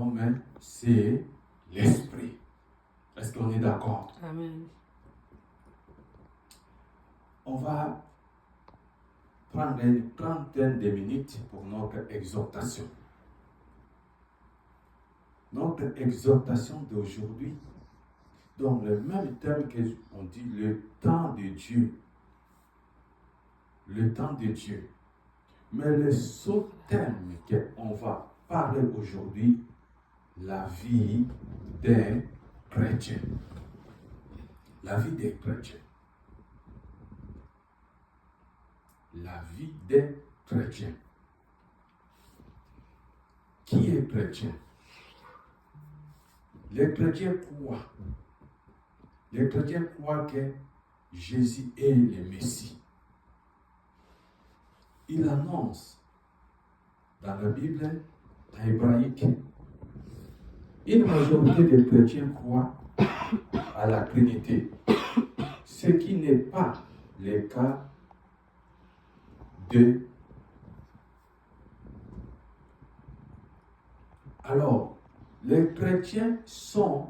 mais c'est l'esprit. Est-ce qu'on est d'accord? Amen. On va prendre une trentaine de minutes pour notre exhortation. Notre exhortation d'aujourd'hui, dans le même thème qu'on dit le temps de Dieu. Le temps de Dieu. Mais le sous-thème qu'on va parler aujourd'hui, la vie des chrétiens. La vie des chrétiens. La vie des chrétiens. Qui est chrétien? Les chrétiens croient. Les chrétiens croient que Jésus est le Messie. Il annonce dans la Bible, en hébraïque, une majorité des chrétiens croient à la Trinité, ce qui n'est pas le cas de. Alors, les chrétiens sont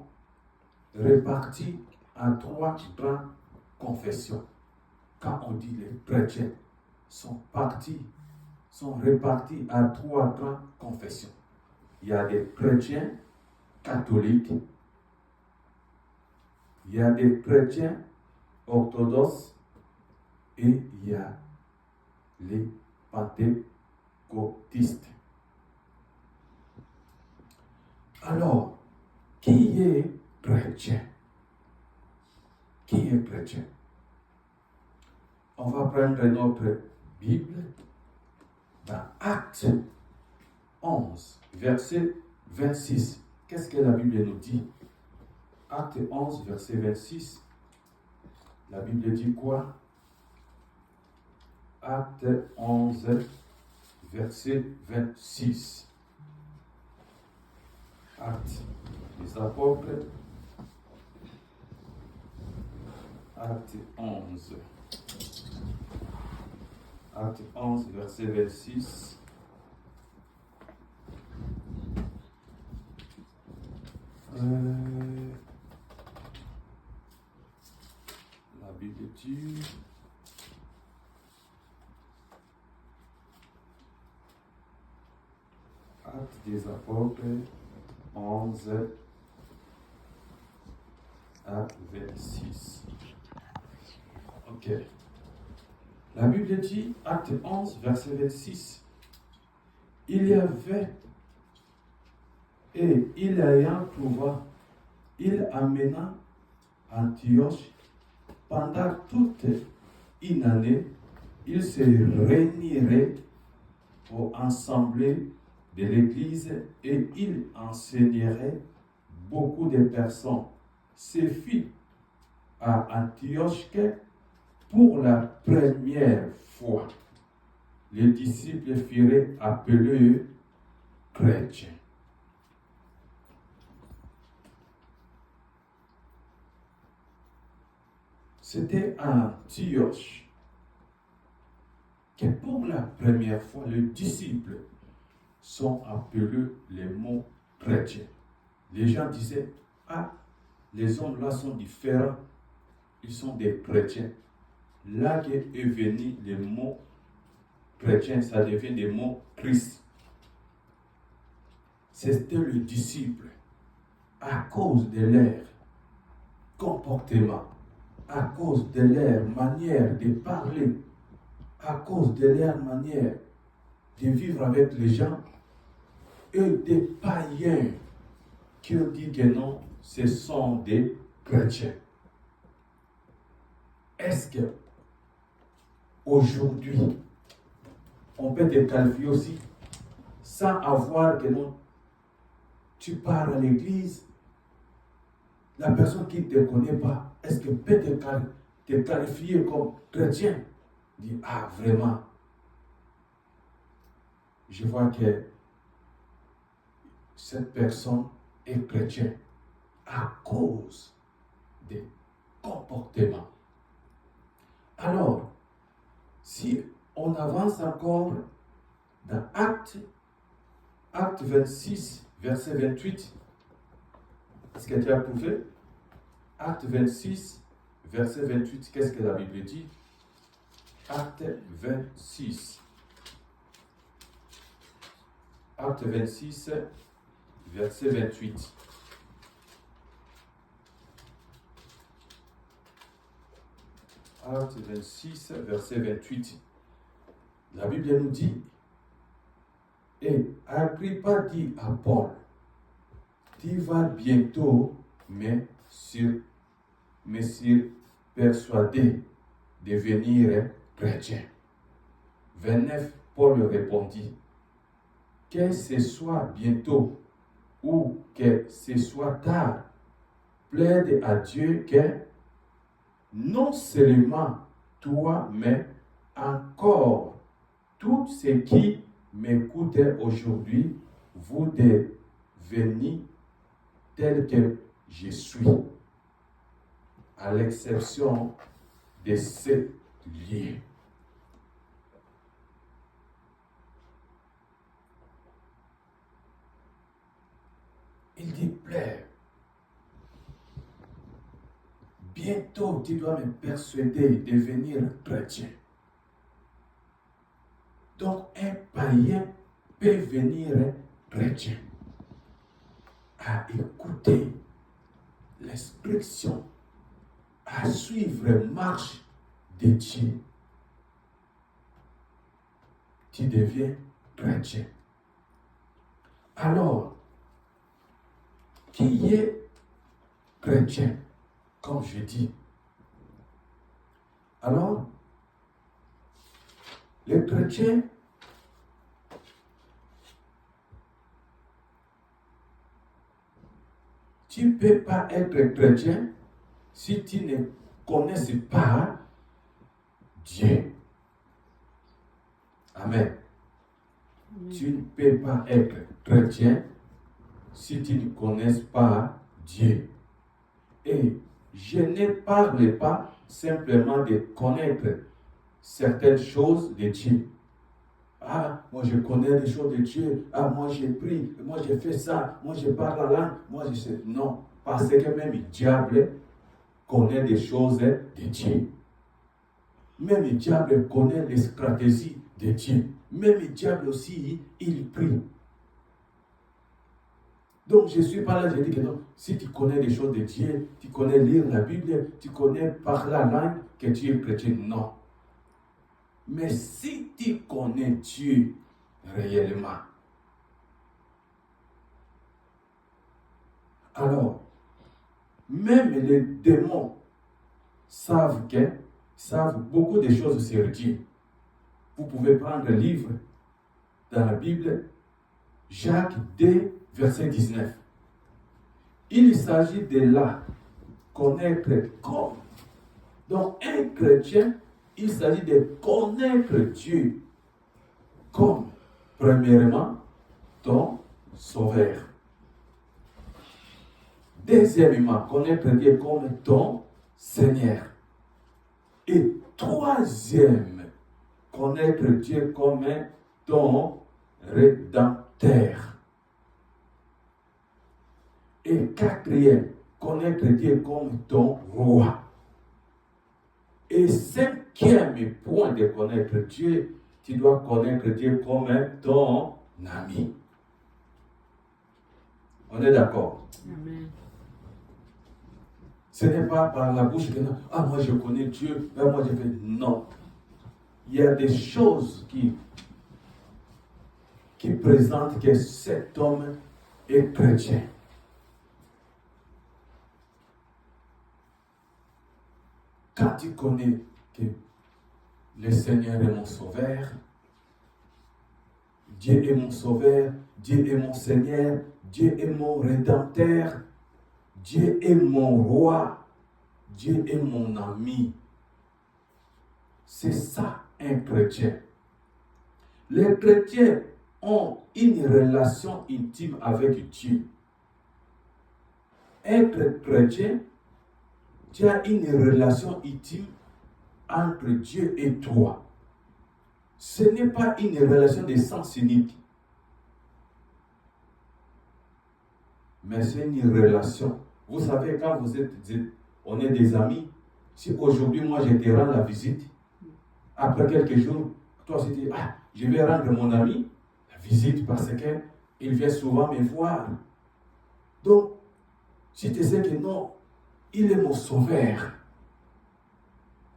répartis en 3 grandes confessions. Quand on dit les chrétiens sont répartis en 3 grandes confessions. Il y a des chrétiens catholiques, il y a des chrétiens orthodoxes et il y a les pentecôtistes. Alors, qui est chrétien? Qui est chrétien? On va prendre notre Bible dans Actes 11, verset 26. Qu'est-ce que la Bible nous dit? Actes 11, verset 26. La Bible dit quoi? Actes 11, verset 26. Actes des apôtres. Actes 11. Actes 11, verset 26. La Bible dit. Actes des apôtres 11 à 26. Ok. La Bible dit, Acte 11, verset 26. Il y avait, et il ayant trouvé, il amena Antioche pendant toute une année, il se réunirait au assemblée de l'Église et il enseignerait beaucoup de personnes. Ce fut à Antioche que, pour la première fois, les disciples furent appelés chrétiens. C'était à Antioche que pour la première fois, les disciples sont appelés les mots chrétiens. Les gens disaient, ah, les hommes là sont différents, ils sont des chrétiens. Là est venu le mot chrétien, ça devient des mots Christ. C'était le disciple, à cause de leur comportement, à cause de leur manière de parler, à cause de leur manière de vivre avec les gens, et des païens qui ont dit que non, ce sont des chrétiens. Est-ce que aujourd'hui, on peut te qualifier aussi sans avoir que non, tu pars à l'église, la personne qui ne te connaît pas, est-ce que peut te qualifier comme chrétien? Dit, ah vraiment, je vois que cette personne est chrétienne à cause des comportements. Alors, si on avance encore dans Acte 26, verset 28. Est-ce que tu as trouvé? Acte 26, verset 28. Qu'est-ce que la Bible dit? Acte 26. Acte 26, verset 28. Acte 26, verset 28. La Bible nous dit, et Agrippa dit à Paul, tu vas bientôt me persuader de devenir chrétien. 29, Paul répondit, que ce soit bientôt ou que ce soit tard, plaide à Dieu que non seulement toi, mais encore tous ceux qui m'écoutent aujourd'hui, vous devenez tel que je suis, à l'exception de ce lieu. Il dit, plaît, bientôt tu dois me persuader de devenir chrétien. Donc un païen peut venir chrétien à écouter l'instruction, à suivre la marche de Dieu. Tu deviens chrétien. Alors, qui est chrétien, comme je dis? Alors, les chrétiens, tu ne peux pas être chrétien si tu ne connais pas Dieu. Amen. Tu ne peux pas être chrétien si tu ne connais pas Dieu. Et je ne parle pas simplement de connaître certaines choses de Dieu. Ah, moi je connais les choses de Dieu. Ah, moi j'ai pris, moi j'ai fait ça, moi je parle la langue, moi je sais. Non, parce que même le diable connaît des choses de Dieu. Même le diable connaît les stratégies de Dieu. Même le diable aussi, il prie. Donc je ne suis pas là, je dis que non, si tu connais les choses de Dieu, tu connais lire la Bible, tu connais parler la langue, que tu es chrétien, non. Mais si tu connais Dieu réellement, alors, même les démons savent beaucoup de choses sur Dieu. Vous pouvez prendre le livre dans la Bible, Jacques 2, verset 19. Il s'agit de là, connaître comme. Donc, un chrétien, il s'agit de connaître Dieu comme, premièrement, ton sauveur. Deuxièmement, connaître Dieu comme ton Seigneur. Et troisième, connaître Dieu comme ton Rédempteur. Et quatrième, connaître Dieu comme ton roi. Et cinquième point de connaître Dieu, tu dois connaître Dieu comme ton ami. On est d'accord? Amen. Ce n'est pas par la bouche que ah, moi je connais Dieu, moi je fais. Non. Il y a des choses qui présentent que cet homme est chrétien. Quand tu connais que le Seigneur est mon sauveur, Dieu est mon sauveur, Dieu est mon Seigneur, Dieu est mon Rédempteur, Dieu est mon roi, Dieu est mon ami. C'est ça un chrétien. Les chrétiens ont une relation intime avec Dieu. Être chrétien, tu as une relation intime entre Dieu et toi. Ce n'est pas une relation de sens unique. mais c'est une relation. Vous savez, quand on est des amis, si aujourd'hui moi je te rends la visite, après quelques jours, toi tu dis, ah, je vais rendre mon ami la visite parce qu'il vient souvent me voir. Donc, si tu sais que non, il est mon sauveur.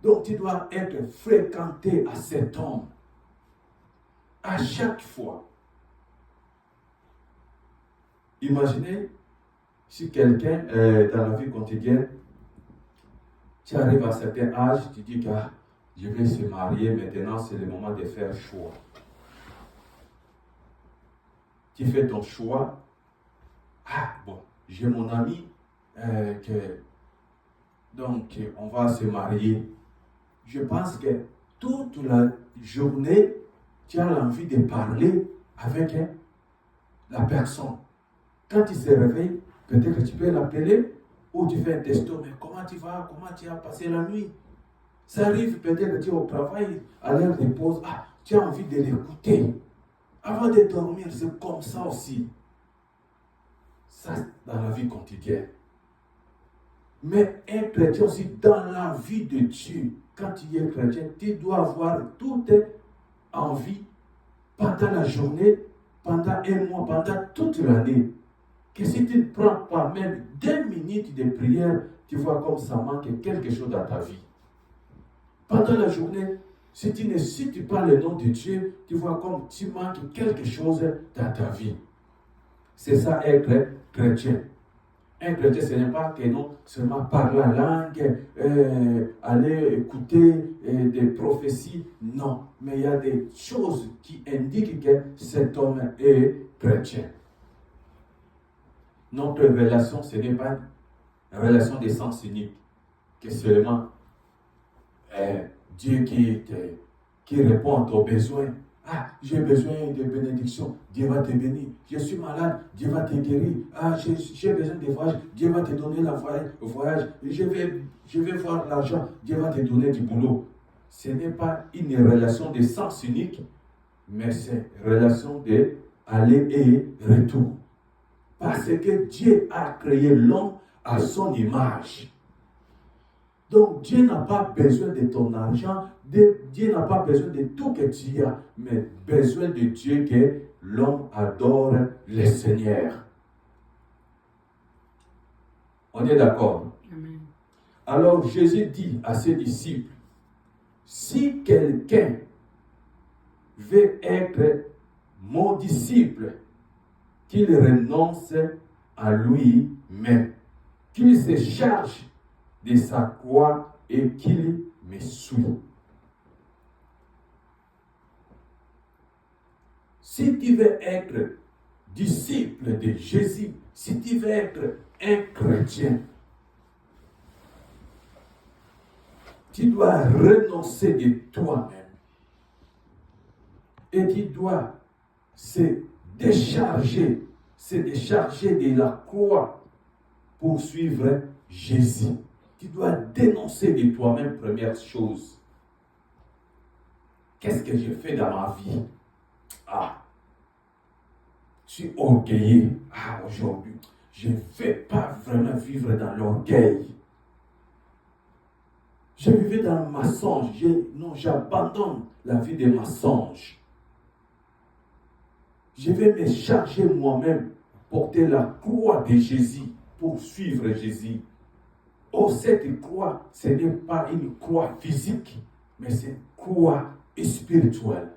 Donc tu dois être fréquenté à cet homme. À chaque fois. Imaginez si quelqu'un, dans la vie quotidienne, tu arrives à un certain âge, tu dis que je vais se marier, maintenant c'est le moment de faire choix. Tu fais ton choix. Ah bon, j'ai mon ami, donc on va se marier. Je pense que toute la journée, tu as l'envie de parler avec la personne. Quand il se réveille, peut-être que tu peux l'appeler ou tu fais un texto, mais comment tu vas, comment tu as passé la nuit? Ça arrive peut-être que tu es au travail, à l'heure de pause, ah, tu as envie de l'écouter. Avant de dormir, c'est comme ça aussi. Ça, dans la vie quotidienne. Mais un chrétien aussi, dans la vie de Dieu, quand tu es chrétien, tu dois avoir toute envie pendant la journée, pendant un mois, pendant toute l'année. Que si tu ne prends pas même 2 minutes de prière, tu vois comme ça manque quelque chose dans ta vie. Pendant la journée, si tu ne cites pas le nom de Dieu, tu vois comme tu manques quelque chose dans ta vie. C'est ça être chrétien. Un chrétien, ce n'est pas que non, seulement parler la langue, aller écouter des prophéties. Non, mais il y a des choses qui indiquent que cet homme est chrétien. Notre relation, ce n'est pas une relation de sens unique, que seulement Dieu qui répond à ton besoin. Ah, j'ai besoin de bénédiction, Dieu va te bénir. Je suis malade, Dieu va te guérir. Ah, j'ai besoin de voyage, Dieu va te donner le voyage. Je vais voir l'argent, Dieu va te donner du boulot. Ce n'est pas une relation de sens unique, mais c'est une relation de aller et retour. Parce que Dieu a créé l'homme à son image. Donc Dieu n'a pas besoin de ton argent, Dieu n'a pas besoin de tout que tu as, mais besoin de Dieu que l'homme adore le Seigneur. On est d'accord? Amen. Alors Jésus dit à ses disciples, si quelqu'un veut être mon disciple, qu'il renonce à lui-même, qu'il se charge de sa croix et qu'il me suit. Si tu veux être disciple de Jésus, si tu veux être un chrétien, tu dois renoncer de toi-même. Et tu dois se décharger de la croix pour suivre Jésus. Tu dois dénoncer de toi-même, première chose. Qu'est-ce que je fais dans ma vie? Ah, je suis orgueilleux. Ah, aujourd'hui, je ne vais pas vraiment vivre dans l'orgueil. Je vivais dans le mensonge. Non, j'abandonne la vie des mensonges. Je vais me charger moi-même, porter la croix de Jésus pour suivre Jésus. Oh, cette croix, ce n'est pas une croix physique, mais c'est une croix spirituelle.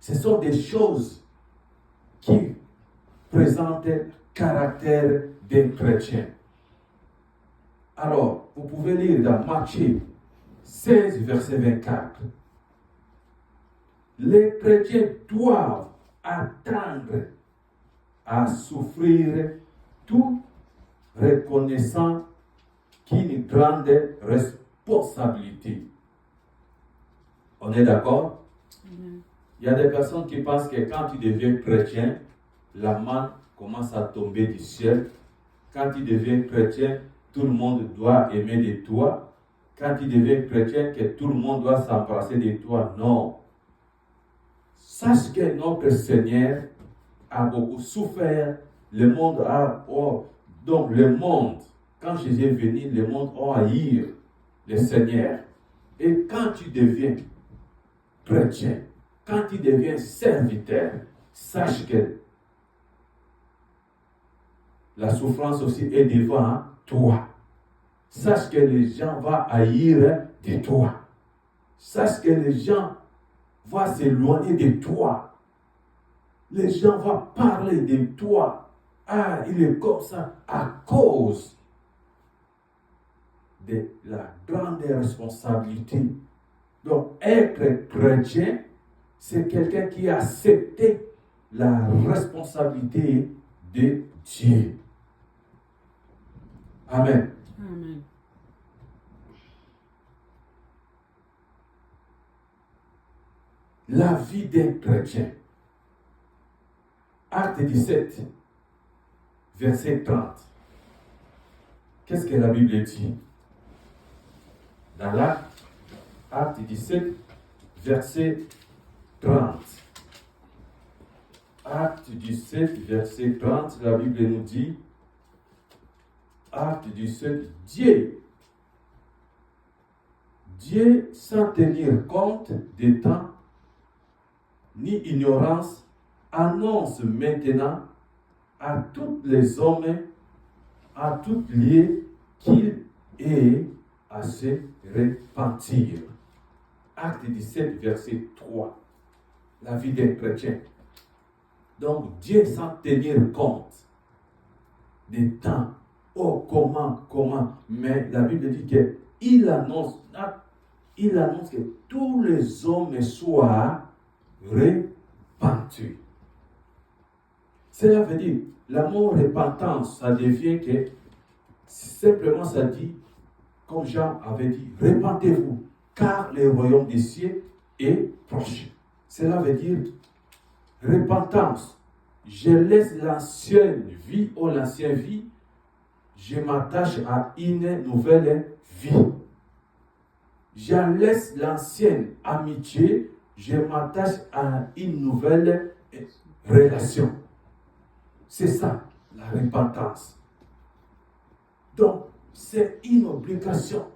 Ce sont des choses qui présentent le caractère d'un chrétien. Alors, vous pouvez lire dans Matthieu 16, verset 24. Les chrétiens doivent attendre à souffrir tout reconnaissant qu'une grande responsabilité. On est d'accord? Il y a des personnes qui pensent que quand tu deviens chrétien, la manne commence à tomber du ciel. Quand tu deviens chrétien, tout le monde doit aimer de toi. Quand tu deviens chrétien, que tout le monde doit s'embrasser de toi. Non. Sache que notre Seigneur a beaucoup souffert le monde a... donc le monde, quand Jésus est venu, le monde a haïr le Seigneur. Et quand tu deviens chrétien, quand tu deviens serviteur, sache que la souffrance aussi est devant toi. Sache que les gens vont haïr de toi. Sache que les gens vont s'éloigner de toi. Les gens vont parler de toi. Ah, il est comme ça à cause de la grande responsabilité. Donc, être chrétien, c'est quelqu'un qui a accepté la responsabilité de Dieu. Amen. Amen. La vie d'un chrétien. Acte 17, verset 30. Qu'est-ce que la Bible dit? Dans l'acte 17, verset 30. Acte 17, verset 30, la Bible nous dit, Acte 17, Dieu, sans tenir compte des temps, ni ignorance, annonce maintenant à tous les hommes, à tout lieu, qu'il est à se repentir. Acte 17, verset 3. La vie des chrétiens. Donc, Dieu, sans tenir compte des temps, comment, mais la Bible dit qu'il annonce que tous les hommes soient repentis. Cela veut dire, l'amour repentance, ça devient que, simplement ça dit, comme Jean avait dit, repentez-vous, car le royaume des cieux est proche. Cela veut dire, repentance. Je laisse l'ancienne vie ou l'ancienne vie, je m'attache à une nouvelle vie. Je laisse l'ancienne amitié, je m'attache à une nouvelle relation. C'est ça, la repentance. Donc, c'est une obligation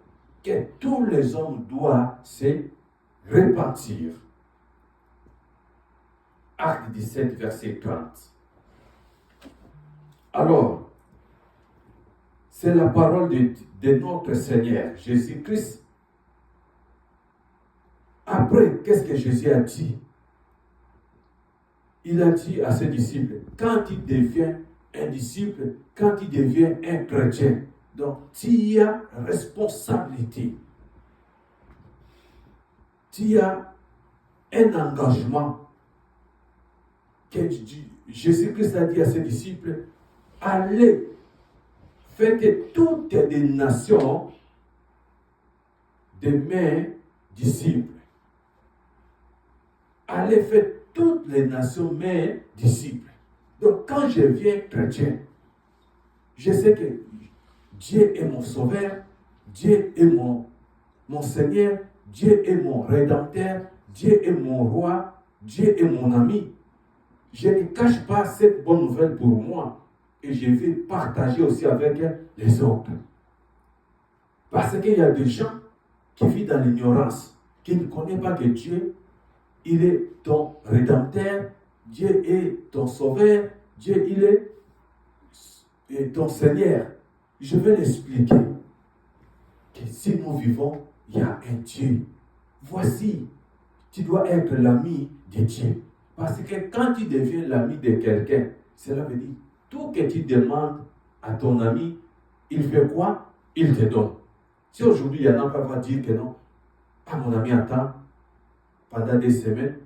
que tous les hommes doivent se repentir. Acte 17, verset 30. Alors, c'est la parole de notre Seigneur Jésus-Christ. Après, qu'est-ce que Jésus a dit? Il a dit à ses disciples, quand il devient un disciple, quand il devient un chrétien, donc tu as responsabilité. Tu as un engagement que Jésus-Christ a dit à ses disciples, allez, faites toutes les nations de mes disciples. Allez, faites toutes les nations mes disciples. Donc, quand je viens chrétien, je sais que Dieu est mon sauveur, Dieu est mon Seigneur, Dieu est mon rédempteur, Dieu est mon roi, Dieu est mon ami. Je ne cache pas cette bonne nouvelle pour moi et je vais partager aussi avec les autres. Parce qu'il y a des gens qui vivent dans l'ignorance, qui ne connaissent pas que Dieu, il est ton rédempteur, Dieu est ton sauveur, Dieu, il est ton Seigneur. Je vais l'expliquer. Que si nous vivons, il y a un Dieu. Voici, tu dois être l'ami de Dieu. Parce que quand tu deviens l'ami de quelqu'un, cela veut dire, tout que tu demandes à ton ami, il fait quoi? Il te donne. Si aujourd'hui, il y en a qui vont dire que non, ah mon ami, attends, pendant des semaines,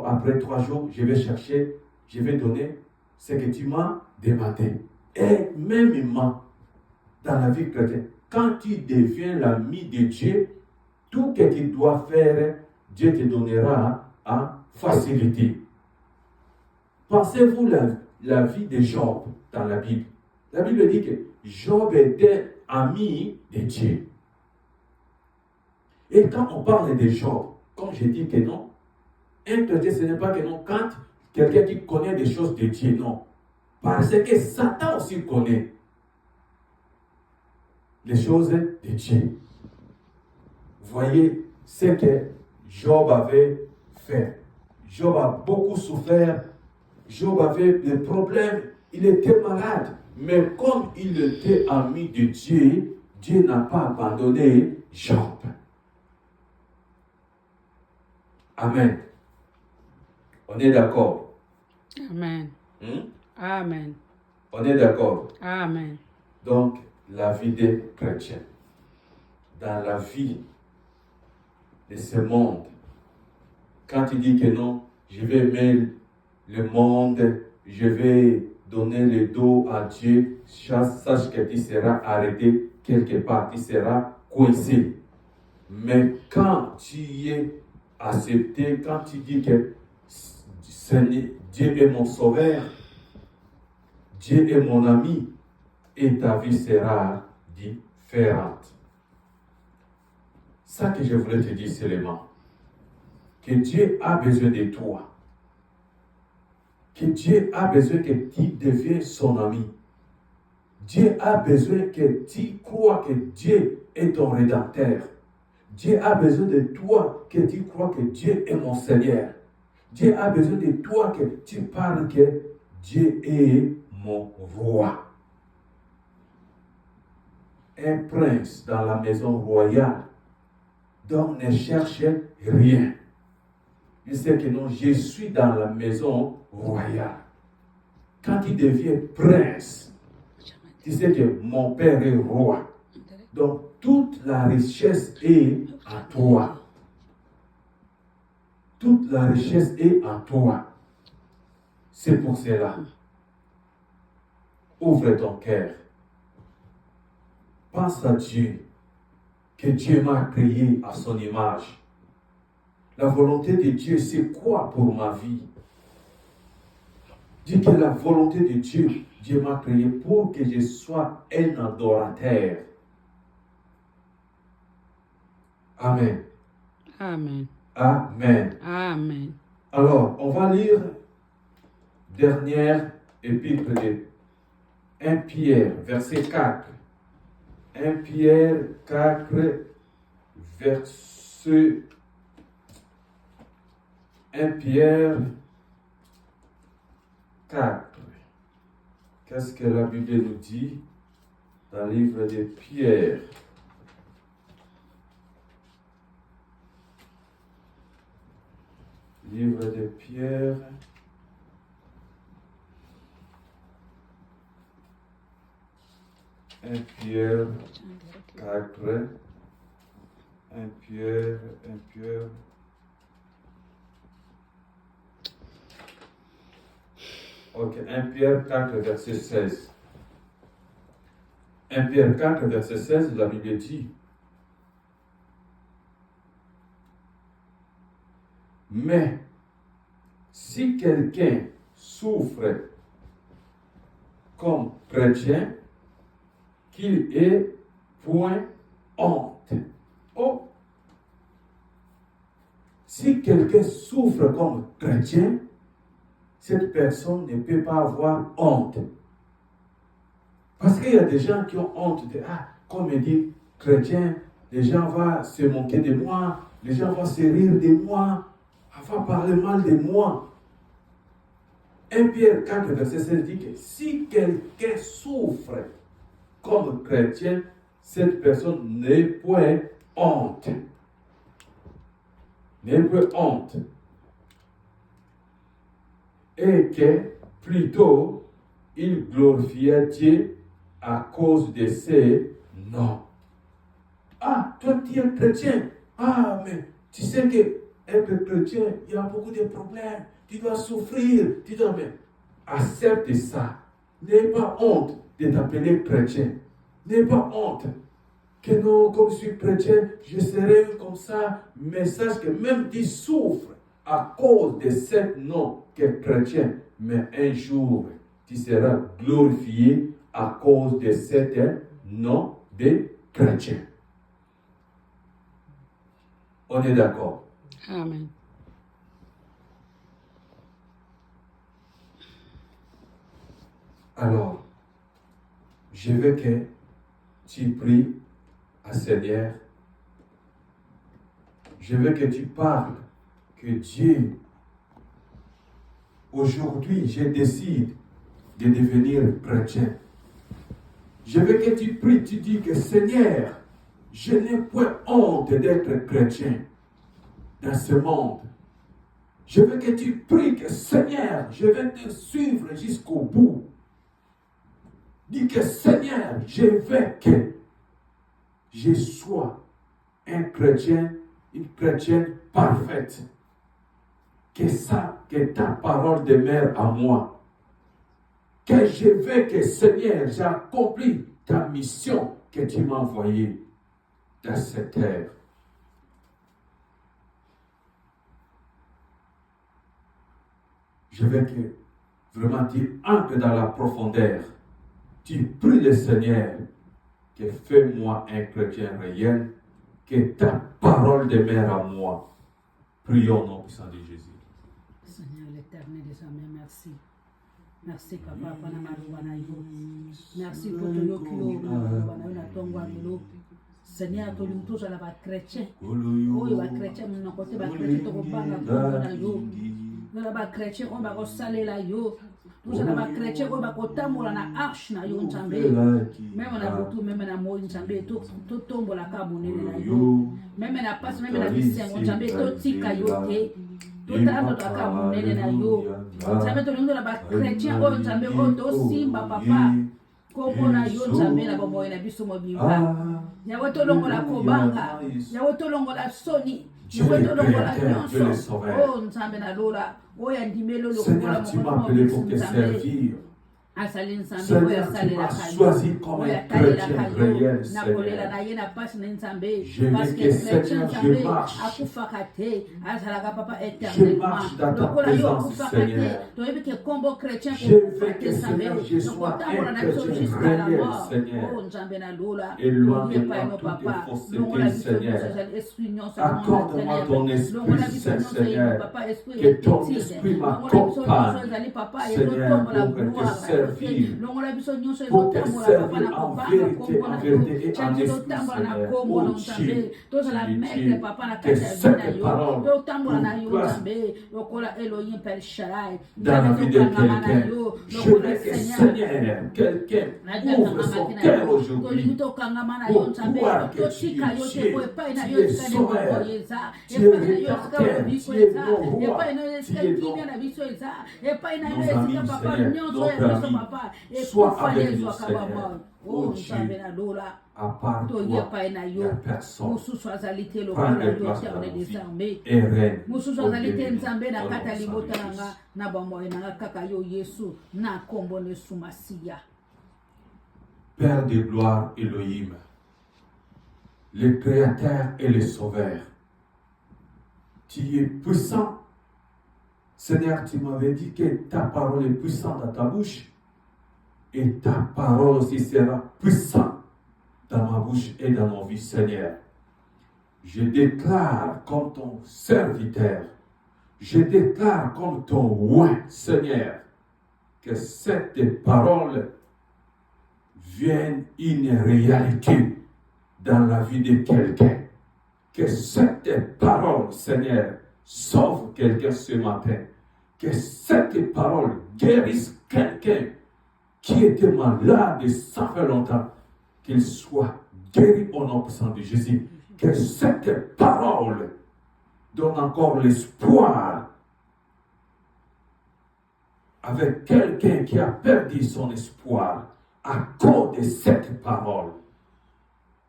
après 3 jours, je vais chercher, je vais donner ce que tu m'as demandé. Et même dans la vie chrétienne, quand tu deviens l'ami de Dieu, tout ce que tu dois faire, Dieu te donnera en facilité. Pensez-vous la vie de Job dans la Bible? La Bible dit que Job était ami de Dieu. Et quand on parle de Job, comme je dis que non, un chrétien, ce n'est pas que non, quand quelqu'un qui connaît des choses de Dieu, non. Parce que Satan aussi connaît les choses de Dieu. Voyez ce que Job avait fait. Job a beaucoup souffert. Job avait des problèmes. Il était malade. Mais comme il était ami de Dieu, Dieu n'a pas abandonné Job. Amen. On est d'accord? Amen. Amen. On est d'accord? Amen. Donc, la vie des chrétiens, dans la vie de ce monde, quand il dit que non, je vais aimer le monde, je vais donner le dos à Dieu, sache que tu seras arrêté quelque part, tu seras coincé. Mais quand tu es accepté, quand tu dis que Dieu est mon sauveur, Dieu est mon ami, et ta vie sera différente. Ça que je voulais te dire seulement, que Dieu a besoin de toi. Que Dieu a besoin que tu deviennes son ami. Dieu a besoin que tu crois que Dieu est ton rédempteur. Dieu a besoin de toi que tu crois que Dieu est mon Seigneur. Dieu a besoin de toi que tu parles que Dieu est mon roi. Un prince dans la maison royale, donc ne cherche rien. Il sait que non, je suis dans la maison royale. Quand il devient prince, tu sais que mon père est roi. Donc toute la richesse est à toi. Toute la richesse est en toi. C'est pour cela. Ouvre ton cœur. Pense à Dieu. Que Dieu m'a créé à son image. La volonté de Dieu, c'est quoi pour ma vie? Dis que la volonté de Dieu, Dieu m'a créé pour que je sois un adorateur. Amen. Amen. Amen. Amen. Alors, on va lire dernière épître de 1 Pierre, verset 4. 1 Pierre 4, verset 1 Pierre 4. Qu'est-ce que la Bible nous dit dans le livre de Pierre? Livre de Pierre. Un Pierre 4. 1 Pierre. Ok, 1 Pierre 4, verset 16. 1 Pierre 4, verset 16, la Bible dit: mais si quelqu'un souffre comme chrétien, qu'il ait point honte. Oh! Si quelqu'un souffre comme chrétien, cette personne ne peut pas avoir honte. Parce qu'il y a des gens qui ont honte de, comme il dit, chrétien, les gens vont se moquer de moi, les gens vont se rire de moi, vont parler mal de moi. 1 Pierre 4, verset 16 dit que si quelqu'un souffre comme chrétien, cette personne n'est point honte. N'est point honte. Et que plutôt il glorifiait Dieu à cause de ses noms. Ah, toi tu es chrétien. Ah, mais tu sais que être chrétien, il y a beaucoup de problèmes. Tu dois souffrir. Tu dois, mais accepte ça. N'aie pas honte de t'appeler chrétien. N'aie pas honte. Que non, comme je suis chrétien, je serai comme ça. Mais sache que même tu souffres à cause de ce nom qu'est chrétien. Mais un jour, tu seras glorifié à cause de ce nom de chrétien. On est d'accord? Amen. Alors, je veux que tu pries à Seigneur. Je veux que tu parles, que Dieu, aujourd'hui, je décide de devenir chrétien. Je veux que tu pries, tu dis que Seigneur, je n'ai point honte d'être chrétien dans ce monde. Je veux que tu pries que Seigneur, je vais te suivre jusqu'au bout. Dis que Seigneur, je veux que je sois un chrétien, une chrétienne parfaite. Que ta parole demeure à moi. Que je veux que Seigneur, j'ai accompli ta mission que tu m'as envoyée dans cette terre. Je veux que vraiment tu entres dans la profondeur. Tu pries le Seigneur que fais-moi un chrétien réel, que ta parole demeure à moi. Prions au nom puissant de Jésus. Seigneur l'éternel des armées, merci. Merci papa pana maluba na yo. Merci pour tout yo kilo na tongwa lo. Seigneur to limto za ba chrétien. Oyo ba chrétien na côté ba chrétien to ko banga ko na yo. Na ba chrétien on ba ko salela yo. Nous allons chrétien on va kotambola na arche na yo nzambe. Même na butu même na mo nzambe to tombola ka bonene na yo. Même na passe même na bisengo nzambe to tika yo te. Totando taka munene na yo. Nzambe to lindo na ba chrétien o nzambe o to simba papa. Kombo na yo nzambe na bomoye na biso mobimba. Yawo to longola kobanga. Yawo to longola soni. Yawo to longola nyonso. Oh nzambe na lola. Seigneur, tu m'as appelé pour te servir. Seigneur, tu m'as choisi comme un chrétien réel, Seigneur. Je veux que Seigneur, je marche. Je marche dans ta présence, Seigneur. Je veux que Seigneur, je sois un chrétien réel, Seigneur. Et loin de moi toute fausseté, Seigneur. Accorde-moi ton Esprit Saint, Seigneur. Que ton Esprit m'accompagne, Seigneur, pour te servir. Pour te servir en vérité et en esprit, Seigneur. Oh Dieu, que cette parole nous place dans la vie de quelqu'un. Je veux que Seigneur, quelqu'un ouvre son cœur aujourd'hui pour croire que tu es Dieu, tu es sauveur, tu es rédempteur, tu es mon roi, tu es nos amis, Seigneur, nos amis. Sois avec nous, Seigneur. Oh Dieu, à part toi, il n'y a personne. Prends les places dans nos vies et règne au milieu de Père de gloire, Elohim, le Créateur et le Sauveur, tu es puissant. Seigneur, tu m'avais dit que ta parole est puissante dans ta bouche. Et ta parole aussi sera puissante dans ma bouche et dans nos vies, Seigneur. Je déclare comme ton serviteur, je déclare comme ton roi, Seigneur, que cette parole vienne une réalité dans la vie de quelqu'un. Que cette parole, Seigneur, sauve quelqu'un ce matin. Que cette parole guérisse quelqu'un qui était malade, ça fait longtemps, qu'il soit guéri au nom puissant de Jésus. Que cette parole donne encore l'espoir avec quelqu'un qui a perdu son espoir à cause de cette parole.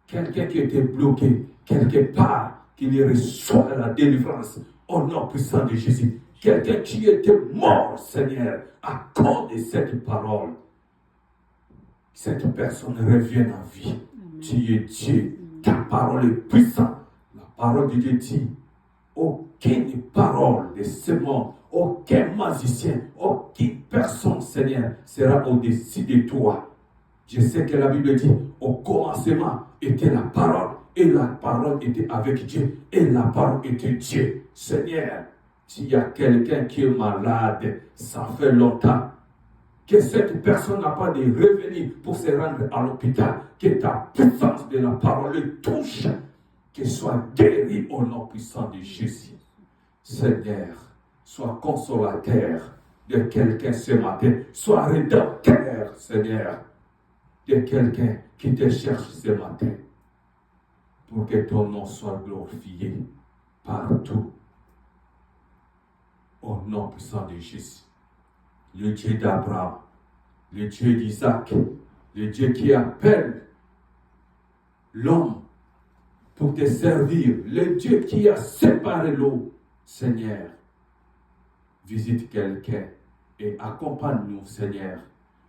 Quelqu'un qui était bloqué quelque part, qu'il reçoit la délivrance au nom puissant de Jésus. Quelqu'un qui était mort, Seigneur, à cause de cette parole. Cette personne revient en vie. Amen. Tu es Dieu. Ta parole est puissante. La parole de Dieu dit, aucune parole de ce monde, aucun magicien, aucune personne, Seigneur, sera au-dessus de toi. Je sais que la Bible dit, au commencement était la parole, et la parole était avec Dieu, et la parole était Dieu. Seigneur, s'il y a quelqu'un qui est malade, ça fait longtemps, que cette personne n'a pas de revenus pour se rendre à l'hôpital, que ta puissance de la parole le touche, qu'il soit guéri au nom puissant de Jésus. Seigneur, sois consolateur de quelqu'un ce matin, sois rédempteur, Seigneur, de quelqu'un qui te cherche ce matin, pour que ton nom soit glorifié partout. Au nom puissant de Jésus, le Dieu d'Abraham, le Dieu d'Isaac, le Dieu qui appelle l'homme pour te servir, le Dieu qui a séparé l'eau, Seigneur, visite quelqu'un et accompagne-nous, Seigneur.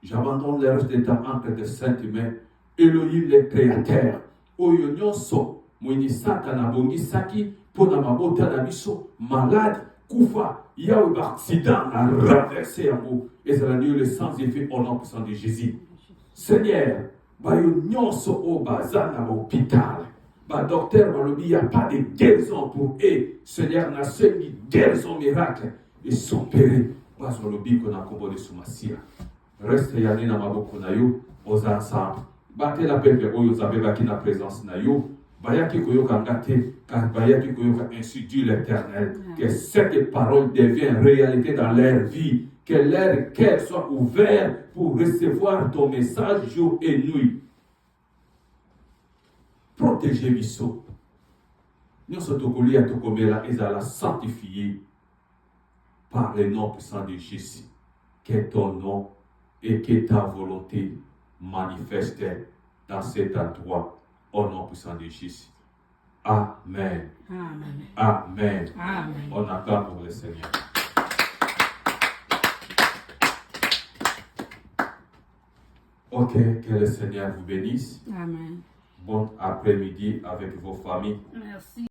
J'abandonne le reste de temps entre tes saintes mains, Elohim le Créateur, oyo nyonso, mwenisaka na bongisaki, pona mabota na biso, malade, kufa, yawe ba accident, na renversé yango, ezalani le sans effet au nom puissant de Jésus. Seigneur, bayo nyonso o baza na l'hôpital, ba docteur balobi, il n'y a pas de guérison pour eux. Seigneur, na seule guérison miracle, et s'opérer, bazo lobi qu'on a combo de soumasia. Reste yani na maboko na yo, aux ensemble. Bate la pepe oyo zabe baki na présence na yo, bayaki koyoka ngate, car bayaki koyoka ainsi dit l'Éternel, que cette parole devienne réalité dans leur vie, que leur cœur soit ouvert pour recevoir ton message jour et nuit. Protégez biso. Nous sommes tokolia tokomela ezala sanctifié par le nom puissant de Jésus. Que ton nom et que ta volonté manifeste dans cet endroit au nom puissant de Jésus. Amen. Amen. Amen. Amen. On acclame pour le Seigneur. Ok, que le Seigneur vous bénisse. Amen. Bon après-midi avec vos familles. Merci.